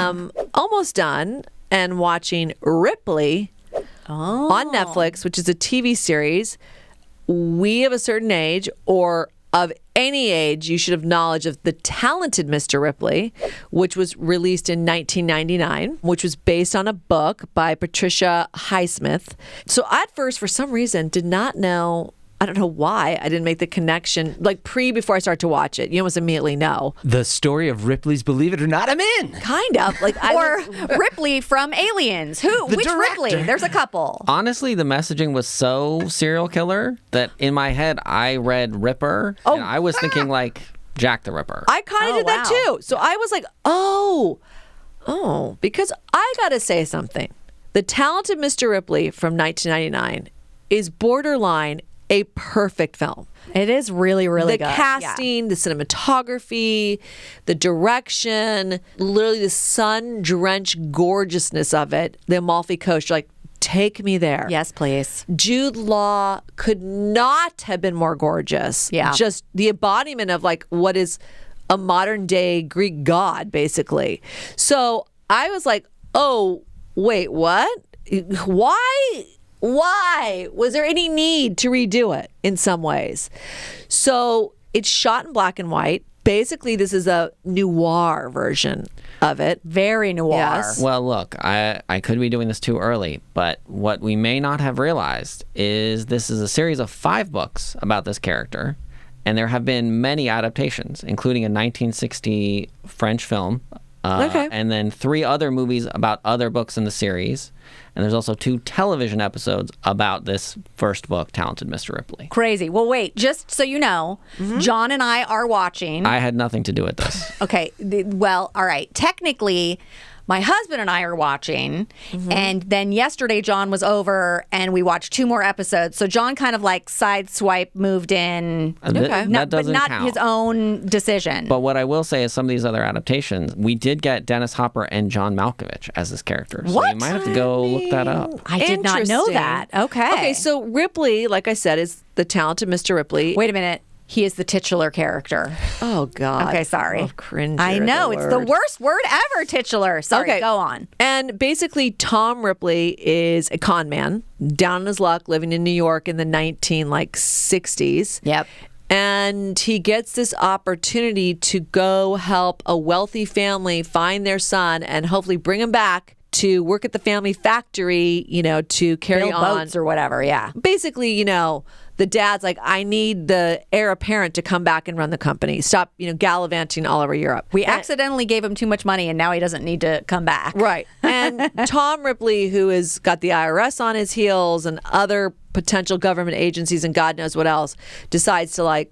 am almost done and watching Ripley on Netflix, which is a TV series. We of a certain age or of any age, you should have knowledge of The Talented Mr. Ripley, which was released in 1999, which was based on a book by Patricia Highsmith. So at first, for some reason, did not know, I don't know why I didn't make the connection, like before I start to watch it. You almost immediately know. The story of Ripley's Believe It or Not, I'm in. Kind of. Or Ripley from Aliens. Which director. Ripley? There's a couple. Honestly, the messaging was so serial killer that in my head, I read Ripper. And I was thinking like Jack the Ripper. I kind of did that too. So I was like, oh, because I got to say something. The Talented Mr. Ripley from 1999 is borderline a perfect film. It is really, really good. The casting, the cinematography, the direction, literally the sun-drenched gorgeousness of it. The Amalfi Coast, you're like, take me there. Yes, please. Jude Law could not have been more gorgeous. Yeah. Just the embodiment of like what is a modern day Greek god, basically. So I was like, oh, wait, what? Why? Was there any need to redo it in some ways? So it's shot in black and white. Basically, this is a noir version of it. Very noir. Yes. Well, look, I could be doing this too early, but what we may not have realized is this is a series of 5 books about this character, and there have been many adaptations, including a 1960 French film, and then 3 other movies about other books in the series. And there's also 2 television episodes about this first book, Talented Mr. Ripley. Crazy. Well, wait, just so you know, John and I are watching. I had nothing to do with this. Okay. Well, all right. Technically, my husband and I are watching. And then yesterday, John was over and we watched 2 more episodes. So John kind of like sideswipe moved in. That doesn't but not count. his own decision. But what I will say is some of these other adaptations, we did get Dennis Hopper and John Malkovich as this character. So you might have to go look that up. I did not know Interesting. that. Okay. Okay, so Ripley, like I said, is the Talented Mr. Ripley. Wait a minute. He is the titular character. Oh, God. Okay, sorry. Oh, cringe. I know. It's the worst word ever, titular. Sorry, go on. And basically, Tom Ripley is a con man, down on his luck, living in New York in the 1960s. Yep. And he gets this opportunity to go help a wealthy family find their son and hopefully bring him back to work at the family factory, to carry Build on. boats or whatever, yeah. Basically, the dad's like, I need the heir apparent to come back and run the company. Stop, gallivanting all over Europe. We accidentally gave him too much money and now he doesn't need to come back. Right. And Tom Ripley, who has got the IRS on his heels and other potential government agencies and God knows what else, decides to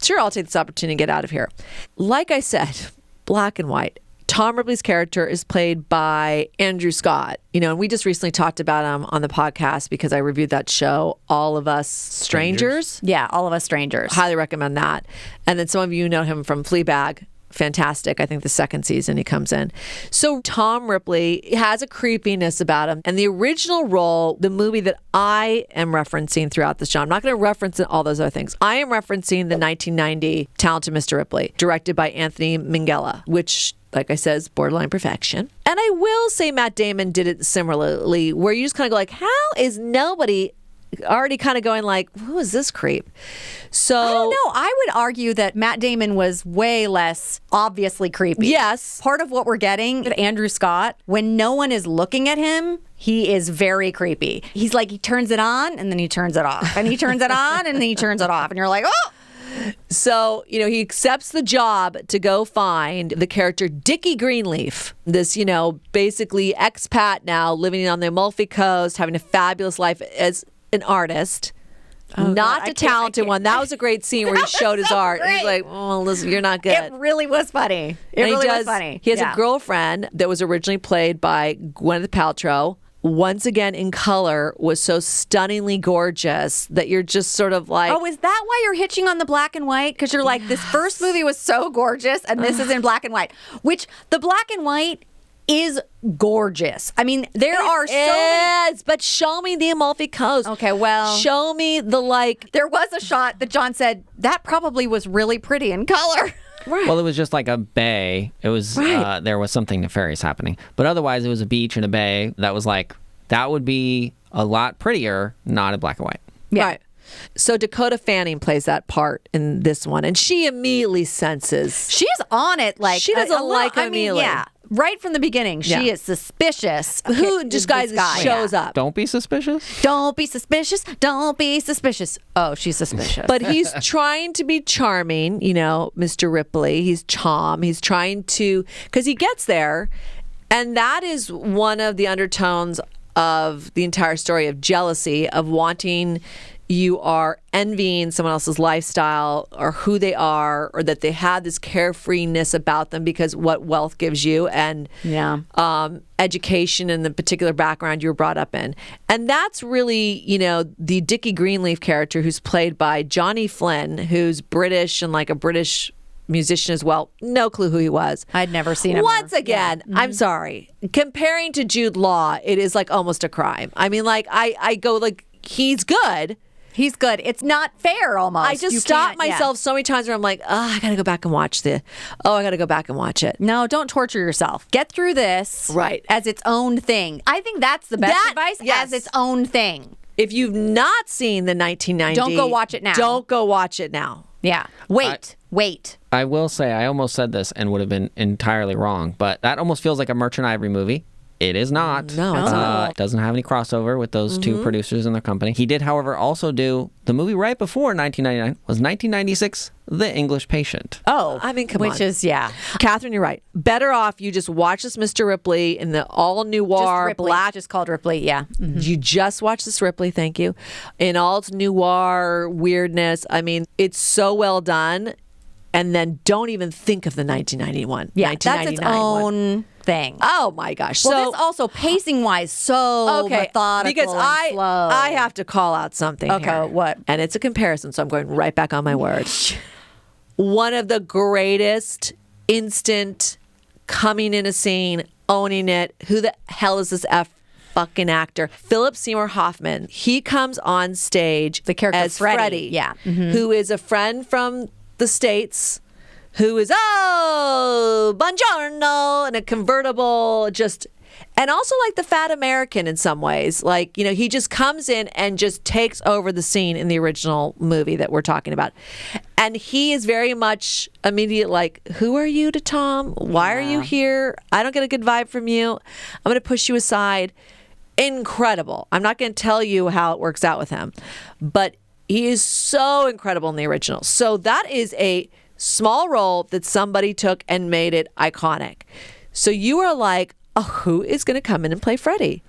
sure, I'll take this opportunity and get out of here. Like I said, black and white. Tom Ripley's character is played by Andrew Scott, and we just recently talked about him on the podcast because I reviewed that show, All of Us Strangers. Yeah, All of Us Strangers. Highly recommend that. And then some of you know him from Fleabag. Fantastic. I think the 2nd season he comes in. So Tom Ripley has a creepiness about him. And the original role, the movie that I am referencing throughout this show, I'm not going to reference all those other things. I am referencing the 1990 Talented Mr. Ripley, directed by Anthony Minghella, which, like I said, is borderline perfection. And I will say Matt Damon did it similarly, where you just kind of go like, how is nobody already kind of going like, who is this creep? So I don't know. I would argue that Matt Damon was way less obviously creepy. Yes. Part of what we're getting with Andrew Scott, when no one is looking at him, he is very creepy. He's like, he turns it on and then he turns it off. And he turns it on and then he turns it off. And you're like, oh! So, he accepts the job to go find the character Dickie Greenleaf, this, basically expat now living on the Amalfi Coast, having a fabulous life as an artist. Not the talented one. That was a great scene where he showed his art. And he's like, oh, listen, you're not good. It really was funny. It really was funny. He has a girlfriend that was originally played by Gwyneth Paltrow. Once again, in color, was so stunningly gorgeous that you're just sort of like... Oh, is that why you're hitching on the black and white? Because you're like, this first movie was so gorgeous, and this is in black and white. Which, the black and white is gorgeous. I mean, there are so many... but show me the Amalfi Coast. Okay, well... Show me the, There was a shot that John said, that probably was really pretty in color. Right. Well, it was just like a bay. It was Right. there was something nefarious happening. But otherwise, it was a beach and a bay that was like, that would be a lot prettier, not in black and white. Yeah. Right. So Dakota Fanning plays that part in this one, and she immediately senses. She's on it like She doesn't like him I mean, immediately. yeah. Right from the beginning, she Yeah. is suspicious. Who Okay, just this guys guy. shows Yeah. up. Don't be suspicious. Don't be suspicious. Don't be suspicious. Oh, she's suspicious. But he's trying to be charming, Mr. Ripley. He's Tom. He's trying to, because he gets there, and that is one of the undertones of the entire story of jealousy, of wanting, you are envying someone else's lifestyle or who they are, or that they have this carefreeness about them because what wealth gives you, and Yeah. education and the particular background you were brought up in. And that's really, the Dickie Greenleaf character, who's played by Johnny Flynn, who's British and like a British musician as well. No clue who he was. I'd never seen him. Once again, I'm sorry. Comparing to Jude Law, it is like almost a crime. I mean, like I go like, he's good. He's good. It's not fair almost. I just You stop can't- yeah. myself so many times where I'm like, I got to go back and watch I got to go back and watch it. No, don't torture yourself. Get through this Right. as its own thing. I think that's the best That- advice, yes. as its own thing. If you've not seen the 1990, Don't go watch it now. Don't go watch it now. Yeah. Wait. I will say, I almost said this and would have been entirely wrong, but that almost feels like a Merchant Ivory movie. It is not. No, it's not. It doesn't have any crossover with those two producers in their company. He did, however, also do the movie right before 1999 was 1996, The English Patient. Oh, I mean, come which on. is, yeah. Catherine, you're right. Better off you just watch this Mr. Ripley in the all noir Ripley, black. just called Ripley, yeah. You just watch this Ripley, thank you, in all its noir weirdness. I mean, it's so well done. And then don't even think of the 1991. Yeah, that's its 1999 one. own thing. Oh my gosh! Well, this also pacing-wise so methodical because and slow. I have to call out something. Okay, here. what? And it's a comparison, so I'm going right back on my word. One of the greatest instant coming in a scene, owning it. Who the hell is this fucking actor? Philip Seymour Hoffman. He comes on stage, The character as Freddie. Yeah. who is a friend from the States, who is buongiorno in a convertible, and also like the fat American in some ways. Like, he just comes in and just takes over the scene in the original movie that we're talking about. And he is very much immediate, like, who are you to Tom? Why are you here? I don't get a good vibe from you. I'm going to push you aside. Incredible. I'm not going to tell you how it works out with him, but he is so incredible in the original. So that is a small role that somebody took and made it iconic. So you are like, who is going to come in and play Freddie?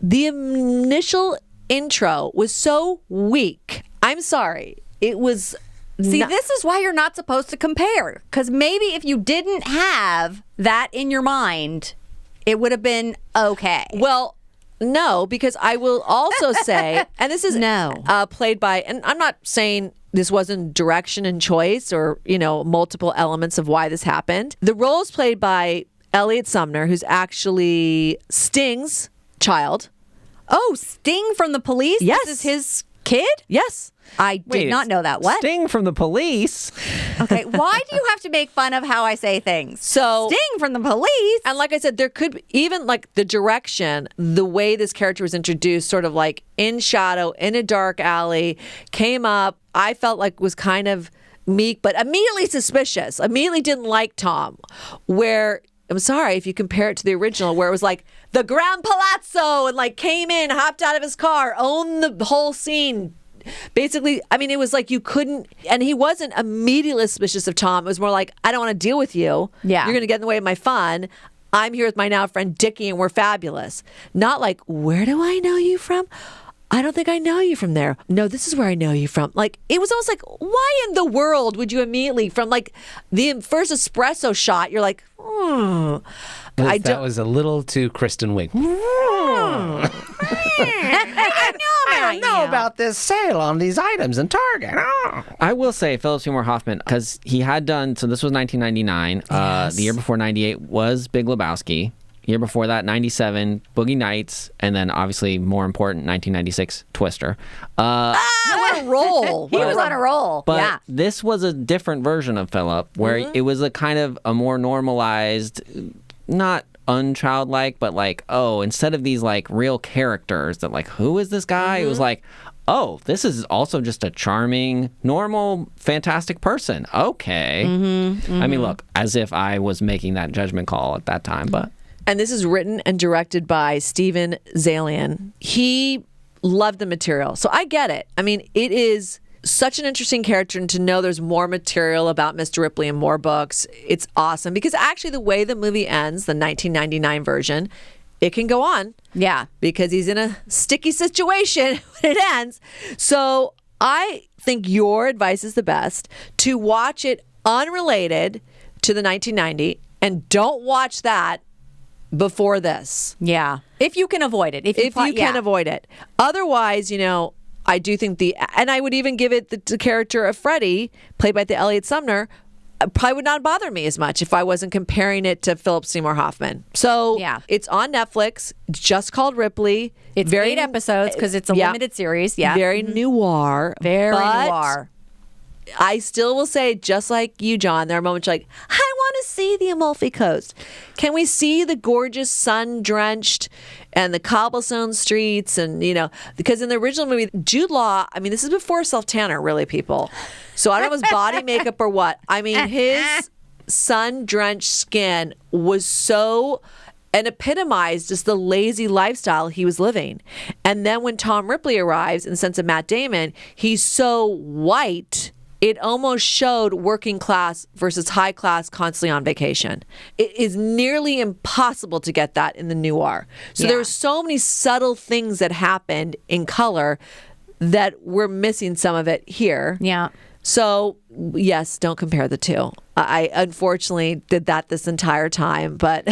The initial intro was so weak. I'm sorry. It was... See, this is why you're not supposed to compare. Because maybe if you didn't have that in your mind, it would have been okay. Well... No, because I will also say, and this is played by, and I'm not saying this wasn't direction and choice or, multiple elements of why this happened. The role is played by Eliot Sumner, who's actually Sting's child. Oh, Sting from the Police? Yes. This is his kid? Yes. I did not know that. What? Sting from the Police. Okay, why do you have to make fun of how I say things? So Sting from the Police. And like I said, there could be, even like the direction, the way this character was introduced, sort of like in shadow, in a dark alley, came up, I felt like was kind of meek, but immediately suspicious, immediately didn't like Tom. Where, I'm sorry, if you compare it to the original, where it was like the Grand Palazzo and like came in, hopped out of his car, owned the whole scene. Basically, I mean, it was like you couldn't, and he wasn't immediately suspicious of Tom. It was more like, I don't want to deal with you. Yeah. You're going to get in the way of my fun. I'm here with my now friend Dickie and we're fabulous. Not like, where do I know you from? I don't think I know you from there. No, this is where I know you from. Like, it was almost like, why in the world would you immediately, from like the first espresso shot, you're like, That was a little too Kristen Wiig. I don't know about this sale on these items in Target. Oh. I will say Philip Seymour Hoffman, because he had done, so this was 1999. The year before 98 was Big Lebowski. Year before that, 97, Boogie Nights, and then obviously more important, 1996, Twister. What a roll. He was on a roll. But Yeah. this was a different version of Philip, where it was a kind of a more normalized, not unchildlike, but like, oh, instead of these like real characters that like, who is this guy? It was like, oh, this is also just a charming, normal, fantastic person. Okay. I mean, look, as if I was making that judgment call at that time, but. And this is written and directed by Steven Zaillian. He loved the material. So I get it. I mean, it is such an interesting character, and to know there's more material about Mr. Ripley and more books, it's awesome. Because actually the way the movie ends, the 1999 version, it can go on. Yeah. Because he's in a sticky situation when it ends. So I think your advice is the best, to watch it unrelated to the 1990, and don't watch that before this. Yeah. If you can avoid it. If you can avoid it. Otherwise, I do think and I would even give it the character of Freddie, played by the Eliot Sumner, probably would not bother me as much if I wasn't comparing it to Philip Seymour Hoffman. So it's on Netflix. It's just called Ripley. It's 8 episodes because it's a limited series. Yeah. Very noir. Very noir. I still will say, just like you, John, there are moments like, I want to see the Amalfi Coast. Can we see the gorgeous sun-drenched and the cobblestone streets? And, because in the original movie, Jude Law, I mean, this is before self-tanner, really, people. So I don't know if it was body makeup or what. I mean, his sun-drenched skin was so... and epitomized just the lazy lifestyle he was living. And then when Tom Ripley arrives, in the sense of Matt Damon, he's so white, it almost showed working class versus high class constantly on vacation. It is nearly impossible to get that in the noir. So there are so many subtle things that happened in color that we're missing some of it here. Yeah. So, yes, don't compare the two. I unfortunately did that this entire time, but...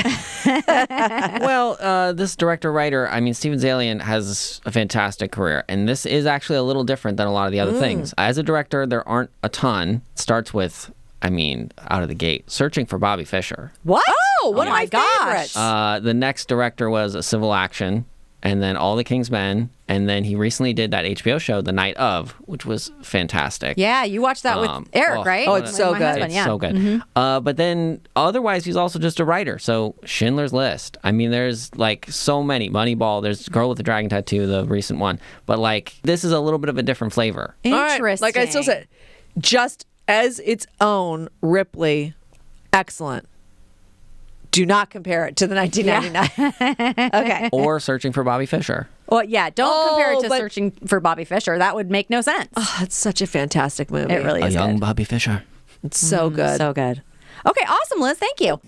Well, this director-writer, I mean, Steven Zaillian has a fantastic career, and this is actually a little different than a lot of the other things. As a director, there aren't a ton. It starts with, out of the gate, Searching for Bobby Fischer. What? Oh, one of my favorites. The next director was a Civil Action, and then All the King's Men, and then he recently did that HBO show, The Night Of, which was fantastic. Yeah, you watched that with Eric, right? Oh, it's so My good. husband, It's so good. But then otherwise, he's also just a writer. So Schindler's List. I mean, there's like so many. Moneyball. There's Girl with the Dragon Tattoo, the recent one. But like, this is a little bit of a different flavor. Interesting. All right, like I still said, just as its own, Ripley, excellent. Do not compare it to the 1999. Okay. Or Searching for Bobby Fischer. Well, yeah, don't compare it to Searching for Bobby Fischer. That would make no sense. Oh, it's such a fantastic movie. It really A is young good. Bobby Fischer. It's so good. So good. Okay, awesome, Liz. Thank you.